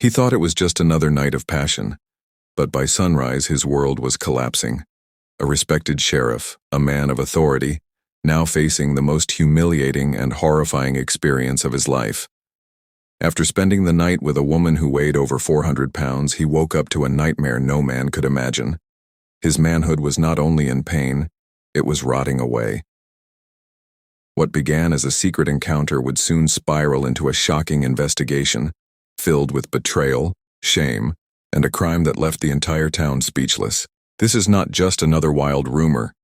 He thought it was just another night of passion, but by sunrise his world was collapsing. A respected sheriff, a man of authority, now facing the most humiliating and horrifying experience of his life. After spending the night with a woman who weighed over 400 pounds, he woke up to a nightmare no man could imagine. His manhood was not only in pain, it was rotting away. What began as a secret encounter would soon spiral into a shocking investigation, filled with betrayal, shame, and a crime that left the entire town speechless. This is not just another wild rumor.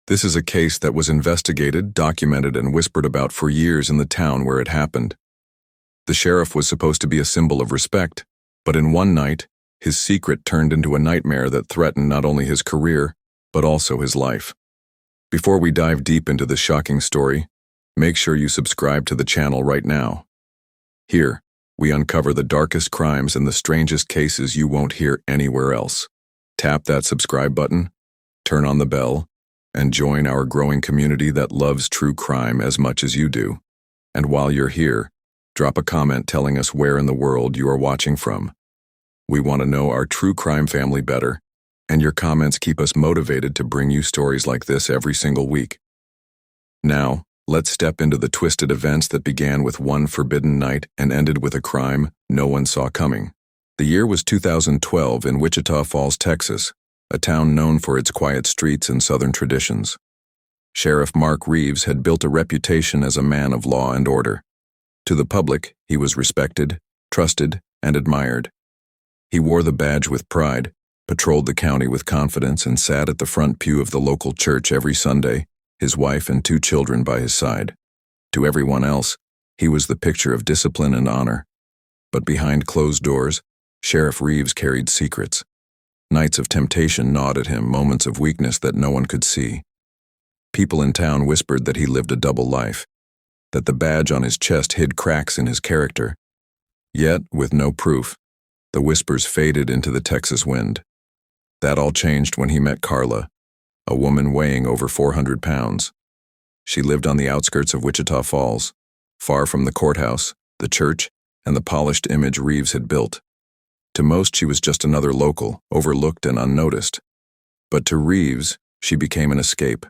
This is a case that was investigated, documented, and whispered about for years in the town where it happened. The sheriff was supposed to be a symbol of respect, but in one night, his secret turned into a nightmare that threatened not only his career, but also his life. Before we dive deep into this shocking story, make sure you subscribe to the channel right now. Here, we uncover the darkest crimes and the strangest cases you won't hear anywhere else. Tap that subscribe button, turn on the bell, and join our growing community that loves true crime as much as you do. And while you're here, drop a comment telling us where in the world you are watching from. We want to know our true crime family better, and your comments keep us motivated to bring you stories like this every single week. Now, let's step into the twisted events that began with one forbidden night and ended with a crime no one saw coming. The year was 2012 in Wichita Falls, Texas, a town known for its quiet streets and Southern traditions. Sheriff Mark Reeves had built a reputation as a man of law and order. To the public, he was respected, trusted, and admired. He wore the badge with pride, patrolled the county with confidence, and sat at the front pew of the local church every Sunday, his wife and 2 children by his side. To everyone else, he was the picture of discipline and honor. But behind closed doors, Sheriff Reeves carried secrets. Nights of temptation gnawed at him, moments of weakness that no one could see. People in town whispered that he lived a double life, that the badge on his chest hid cracks in his character. Yet, with no proof, the whispers faded into the Texas wind. That all changed when he met Carla, a woman weighing over 400 pounds. She lived on the outskirts of Wichita Falls, far from the courthouse, the church, and the polished image Reeves had built. To most, she was just another local, overlooked and unnoticed. But to Reeves, she became an escape,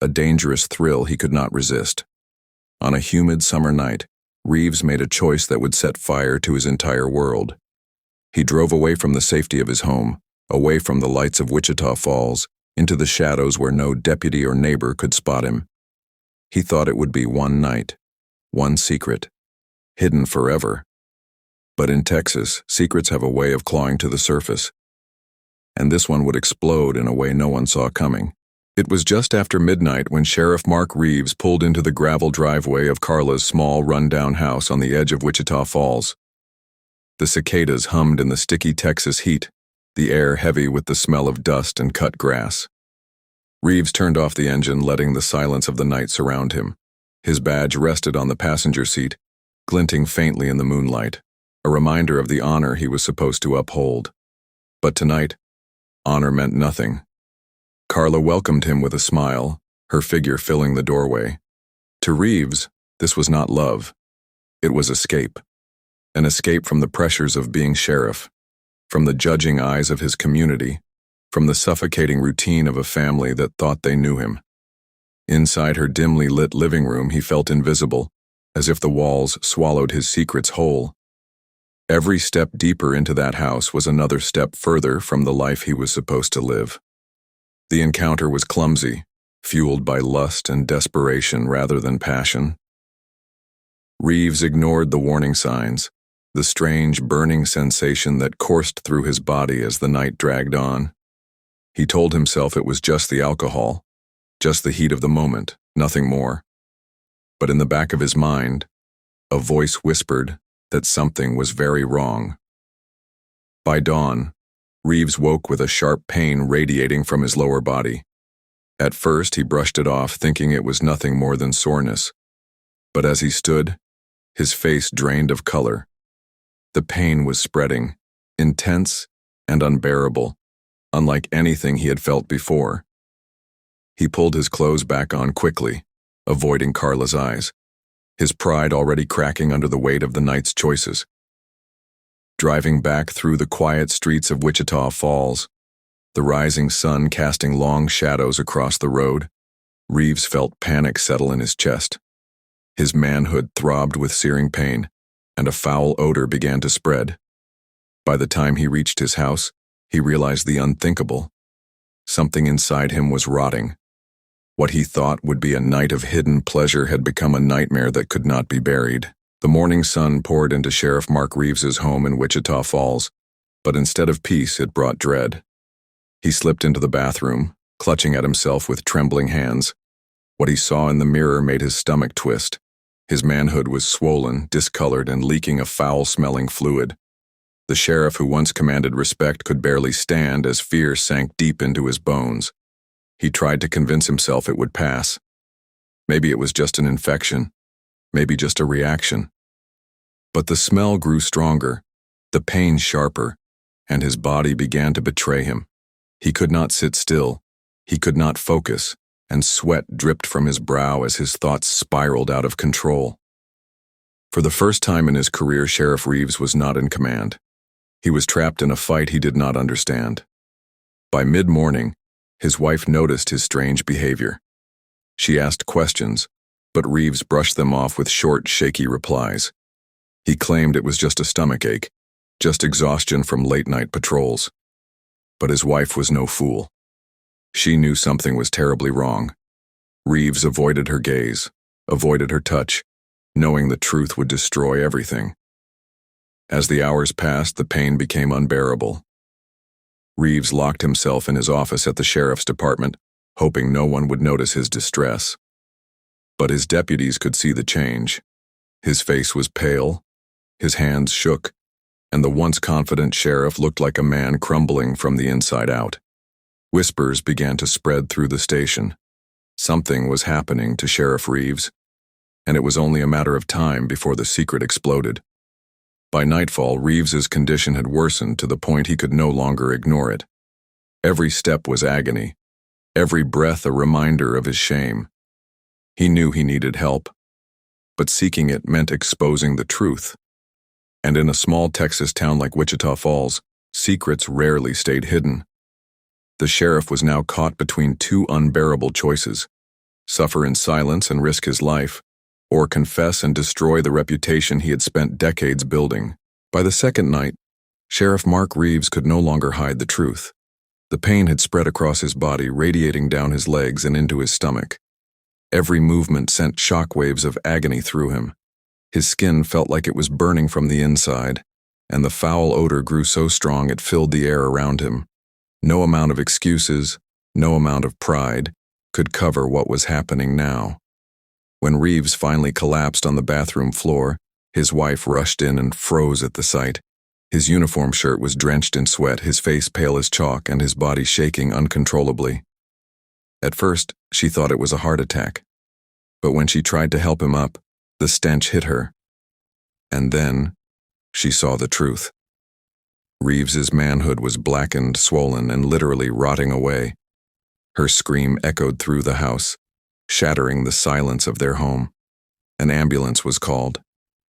a dangerous thrill he could not resist. On a humid summer night, Reeves made a choice that would set fire to his entire world. He drove away from the safety of his home, away from the lights of Wichita Falls, into the shadows where no deputy or neighbor could spot him. He thought it would be one night, one secret, hidden forever. But in Texas, secrets have a way of clawing to the surface. And this one would explode in a way no one saw coming. It was just after midnight when Sheriff Mark Reeves pulled into the gravel driveway of Carla's small, run-down house on the edge of Wichita Falls. The cicadas hummed in the sticky Texas heat, the air heavy with the smell of dust and cut grass. Reeves turned off the engine, letting the silence of the night surround him. His badge rested on the passenger seat, glinting faintly in the moonlight, a reminder of the honor he was supposed to uphold. But tonight, honor meant nothing. Carla welcomed him with a smile, her figure filling the doorway. To Reeves, this was not love. It was escape. An escape from the pressures of being sheriff, from the judging eyes of his community, from the suffocating routine of a family that thought they knew him. Inside her dimly lit living room, he felt invisible, as if the walls swallowed his secrets whole. Every step deeper into that house was another step further from the life he was supposed to live. The encounter was clumsy, fueled by lust and desperation rather than passion. Reeves ignored the warning signs, the strange burning sensation that coursed through his body as the night dragged on. He told himself it was just the alcohol, just the heat of the moment, nothing more. But in the back of his mind, a voice whispered that something was very wrong. By dawn, Reeves woke with a sharp pain radiating from his lower body. At first, he brushed it off, thinking it was nothing more than soreness. But as he stood, his face drained of color. The pain was spreading, intense and unbearable, unlike anything he had felt before. He pulled his clothes back on quickly, avoiding Carla's eyes, his pride already cracking under the weight of the night's choices. driving back through the quiet streets of Wichita Falls, the rising sun casting long shadows across the road. Reeves felt panic settle in his chest. His manhood throbbed with searing pain, and a foul odor began to spread. By the time he reached his house, he realized the unthinkable. Something inside him was rotting. What he thought would be a night of hidden pleasure had become a nightmare that could not be buried. The morning sun poured into Sheriff Mark Reeves's home in Wichita Falls, but instead of peace, it brought dread. He slipped into the bathroom, clutching at himself with trembling hands. What he saw in the mirror made his stomach twist. His manhood was swollen, discolored, and leaking a foul-smelling fluid. The sheriff who once commanded respect could barely stand as fear sank deep into his bones. He tried to convince himself it would pass. Maybe it was just an infection, maybe just a reaction. But the smell grew stronger, the pain sharper, and his body began to betray him. He could not sit still, he could not focus, and sweat dripped from his brow as his thoughts spiraled out of control. For the first time in his career, Sheriff Reeves was not in command. He was trapped in a fight he did not understand. By mid-morning, his wife noticed his strange behavior. She asked questions, but Reeves brushed them off with short, shaky replies. He claimed it was just a stomachache, just exhaustion from late-night patrols. But his wife was no fool. She knew something was terribly wrong. Reeves avoided her gaze, avoided her touch, knowing the truth would destroy everything. As the hours passed, the pain became unbearable. Reeves locked himself in his office at the sheriff's department, hoping no one would notice his distress. But his deputies could see the change. His face was pale, his hands shook, and the once confident sheriff looked like a man crumbling from the inside out. Whispers began to spread through the station. Something was happening to Sheriff Reeves, and it was only a matter of time before the secret exploded. By nightfall, Reeves's condition had worsened to the point he could no longer ignore it. Every step was agony, every breath a reminder of his shame. He knew he needed help, but seeking it meant exposing the truth. And in a small Texas town like Wichita Falls, secrets rarely stayed hidden. The sheriff was now caught between two unbearable choices: suffer in silence and risk his life, or confess and destroy the reputation he had spent decades building. By the second night, Sheriff Mark Reeves could no longer hide the truth. The pain had spread across his body, radiating down his legs and into his stomach. Every movement sent shockwaves of agony through him. His skin felt like it was burning from the inside, and the foul odor grew so strong it filled the air around him. No amount of excuses, no amount of pride, could cover what was happening now. When Reeves finally collapsed on the bathroom floor, his wife rushed in and froze at the sight. His uniform shirt was drenched in sweat, his face pale as chalk, and his body shaking uncontrollably. At first, she thought it was a heart attack. But when she tried to help him up, the stench hit her. And then, she saw the truth. Reeves's manhood was blackened, swollen, and literally rotting away. Her scream echoed through the house, shattering the silence of their home. An ambulance was called,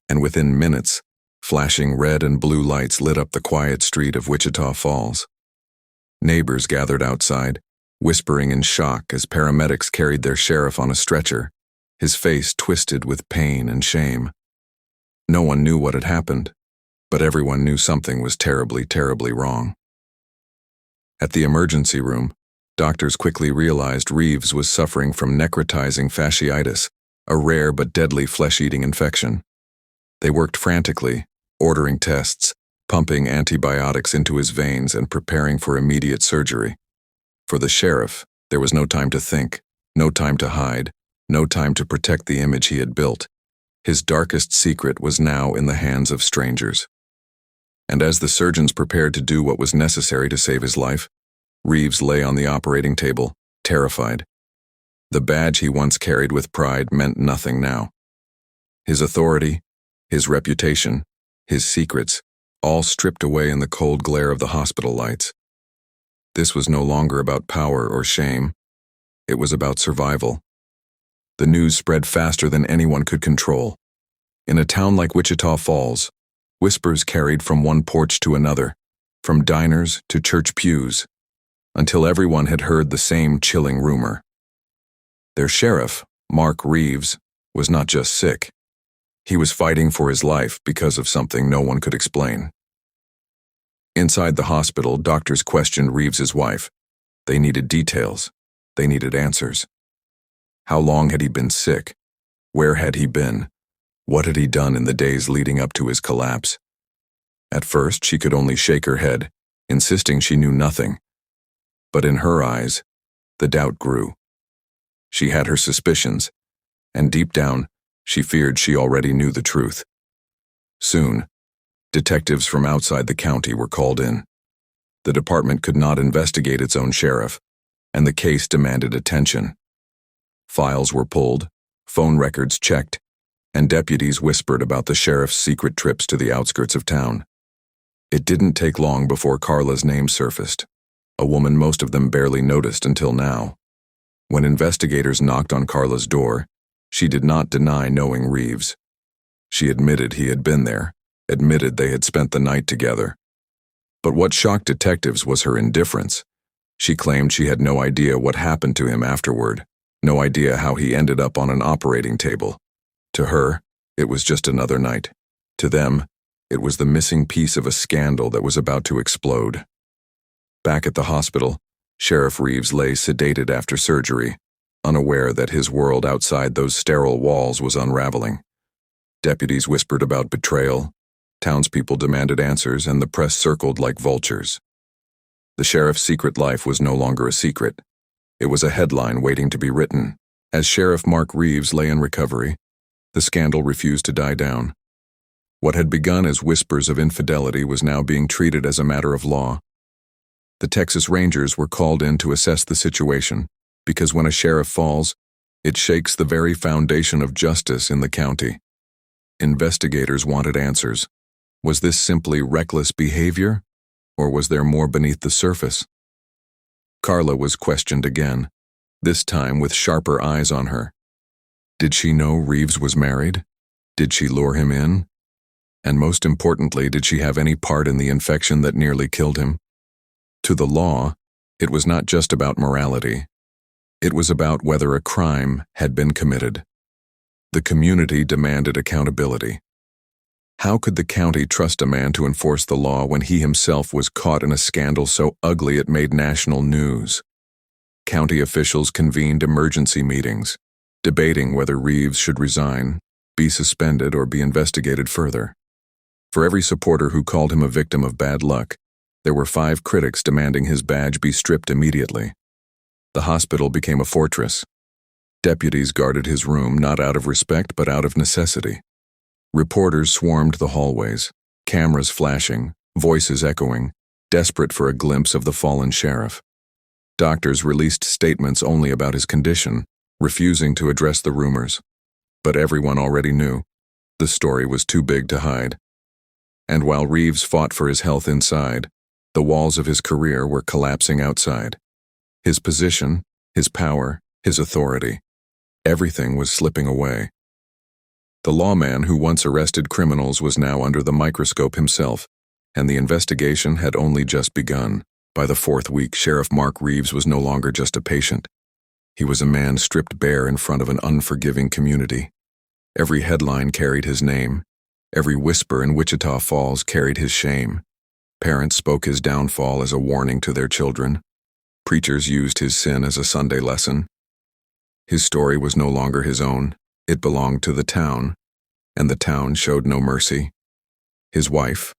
and within minutes, flashing red and blue lights lit up the quiet street of Wichita Falls. Neighbors gathered outside, whispering in shock as paramedics carried their sheriff on a stretcher, his face twisted with pain and shame. No one knew what had happened, but everyone knew something was terribly, terribly wrong. At the emergency room, doctors quickly realized Reeves was suffering from necrotizing fasciitis, a rare but deadly flesh-eating infection. They worked frantically, ordering tests, pumping antibiotics into his veins, and preparing for immediate surgery. For the sheriff, there was no time to think, no time to hide, no time to protect the image he had built. His darkest secret was now in the hands of strangers. And as the surgeons prepared to do what was necessary to save his life, Reeves lay on the operating table, terrified. The badge he once carried with pride meant nothing now. His authority, his reputation, his secrets, all stripped away in the cold glare of the hospital lights. This was no longer about power or shame. It was about survival. The news spread faster than anyone could control. In a town like Wichita Falls, Whispers carried from one porch to another, from diners to church pews, until everyone had heard the same chilling rumor. Their sheriff, Mark Reeves, was not just sick. He was fighting for his life because of something no one could explain. Inside the hospital, doctors questioned Reeves's wife. They needed details. They needed answers. How long had he been sick? Where had he been? What had he done in the days leading up to his collapse? At first, she could only shake her head, insisting she knew nothing. But in her eyes, the doubt grew. She had her suspicions, and deep down, she feared she already knew the truth. Soon, detectives from outside the county were called in. The department could not investigate its own sheriff, and the case demanded attention. Files were pulled, phone records checked, and deputies whispered about the sheriff's secret trips to the outskirts of town. It didn't take long before Carla's name surfaced, a woman most of them barely noticed until now. When investigators knocked on Carla's door, she did not deny knowing Reeves. She admitted he had been there, admitted they had spent the night together. But what shocked detectives was her indifference. She claimed she had no idea what happened to him afterward, no idea how he ended up on an operating table. To her, it was just another night. To them, it was the missing piece of a scandal that was about to explode. Back at the hospital, Sheriff Reeves lay sedated after surgery, unaware that his world outside those sterile walls was unraveling. Deputies whispered about betrayal, townspeople demanded answers, and the press circled like vultures. The sheriff's secret life was no longer a secret. It was a headline waiting to be written. As Sheriff Mark Reeves lay in recovery, the scandal refused to die down. What had begun as whispers of infidelity was now being treated as a matter of law. The Texas Rangers were called in to assess the situation, because when a sheriff falls, it shakes the very foundation of justice in the county. Investigators wanted answers. Was this simply reckless behavior, or was there more beneath the surface? Carla was questioned again, this time with sharper eyes on her. Did she know Reeves was married? Did she lure him in? And most importantly, did she have any part in the infection that nearly killed him? To the law, it was not just about morality. It was about whether a crime had been committed. The community demanded accountability. How could the county trust a man to enforce the law when he himself was caught in a scandal so ugly it made national news? County officials convened emergency meetings, debating whether Reeves should resign, be suspended, or be investigated further. For every supporter who called him a victim of bad luck, there were 5 critics demanding his badge be stripped immediately. The hospital became a fortress. Deputies guarded his room not out of respect but out of necessity. Reporters swarmed the hallways, cameras flashing, voices echoing, desperate for a glimpse of the fallen sheriff. Doctors released statements only about his condition, refusing to address the rumors. But everyone already knew. The story was too big to hide. And while Reeves fought for his health inside, the walls of his career were collapsing outside. His position, his power, his authority, everything was slipping away. The lawman who once arrested criminals was now under the microscope himself, and the investigation had only just begun. By the 4th week, Sheriff Mark Reeves was no longer just a patient. He was a man stripped bare in front of an unforgiving community. Every headline carried his name. Every whisper in Wichita Falls carried his shame. Parents spoke his downfall as a warning to their children. Preachers used his sin as a Sunday lesson. His story was no longer his own. It belonged to the town, and the town showed no mercy. His wife,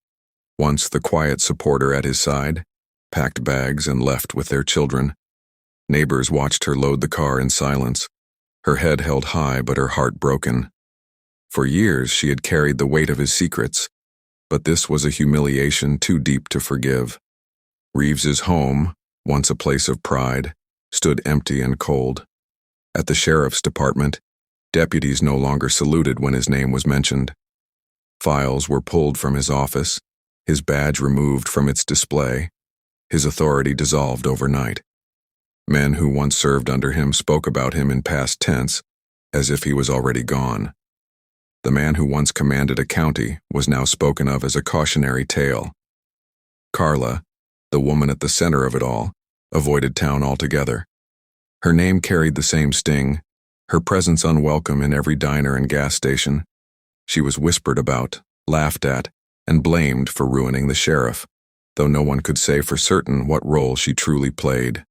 once the quiet supporter at his side, packed bags and left with their children. Neighbors watched her load the car in silence, her head held high but her heart broken. For years she had carried the weight of his secrets, but this was a humiliation too deep to forgive. Reeves's home, once a place of pride, stood empty and cold. At the sheriff's department, deputies no longer saluted when his name was mentioned. Files were pulled from his office, his badge removed from its display, his authority dissolved overnight. Men who once served under him spoke about him in past tense, as if he was already gone. The man who once commanded a county was now spoken of as a cautionary tale. Carla, the woman at the center of it all, avoided town altogether. Her name carried the same sting, her presence unwelcome in every diner and gas station. She was whispered about, laughed at, and blamed for ruining the sheriff, though no one could say for certain what role she truly played.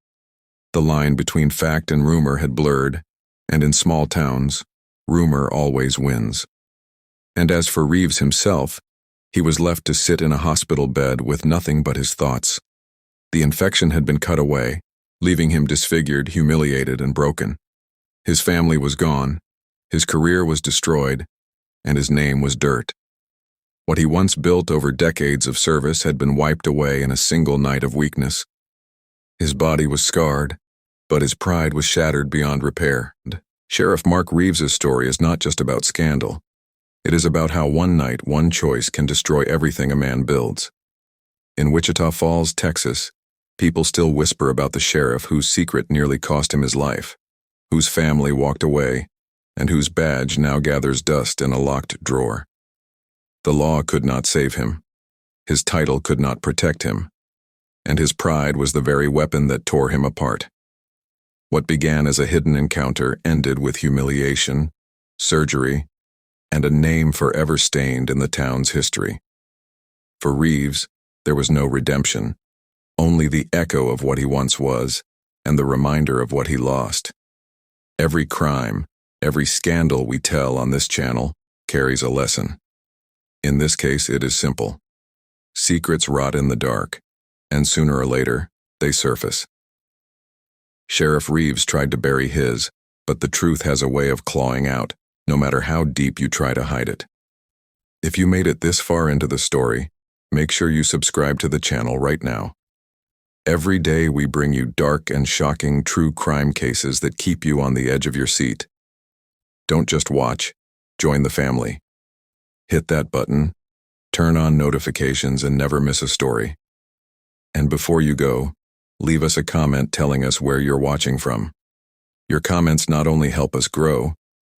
The line between fact and rumor had blurred, and in small towns, rumor always wins. And as for Reeves himself, he was left to sit in a hospital bed with nothing but his thoughts. The infection had been cut away, leaving him disfigured, humiliated, and broken. His family was gone, his career was destroyed, and his name was dirt. What he once built over decades of service had been wiped away in a single night of weakness. His body was scarred, but his pride was shattered beyond repair. Sheriff Mark Reeves's story is not just about scandal. It is about how one night, one choice can destroy everything a man builds. In Wichita Falls, Texas, people still whisper about the sheriff whose secret nearly cost him his life, whose family walked away, and whose badge now gathers dust in a locked drawer. The law could not save him. His title could not protect him. And his pride was the very weapon that tore him apart. What began as a hidden encounter ended with humiliation, surgery, and a name forever stained in the town's history. For Reeves, there was no redemption, only the echo of what he once was and the reminder of what he lost. Every crime, every scandal we tell on this channel carries a lesson. In this case, it is simple. Secrets rot in the dark, and sooner or later, they surface. Sheriff Reeves tried to bury his, but the truth has a way of clawing out, no matter how deep you try to hide it. If you made it this far into the story, make sure you subscribe to the channel right now. Every day we bring you dark and shocking true crime cases that keep you on the edge of your seat. Don't just watch, join the family. Hit that button, turn on notifications, and never miss a story. And before you go, leave us a comment telling us where you're watching from. Your comments not only help us grow,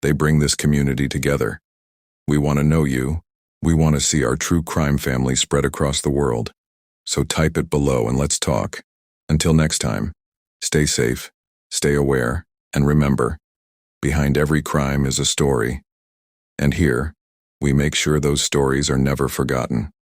they bring this community together. We want to know you. We want to see our true crime family spread across the world. So type it below and let's talk. Until next time, stay safe, stay aware, and remember, behind every crime is a story. And here, we make sure those stories are never forgotten.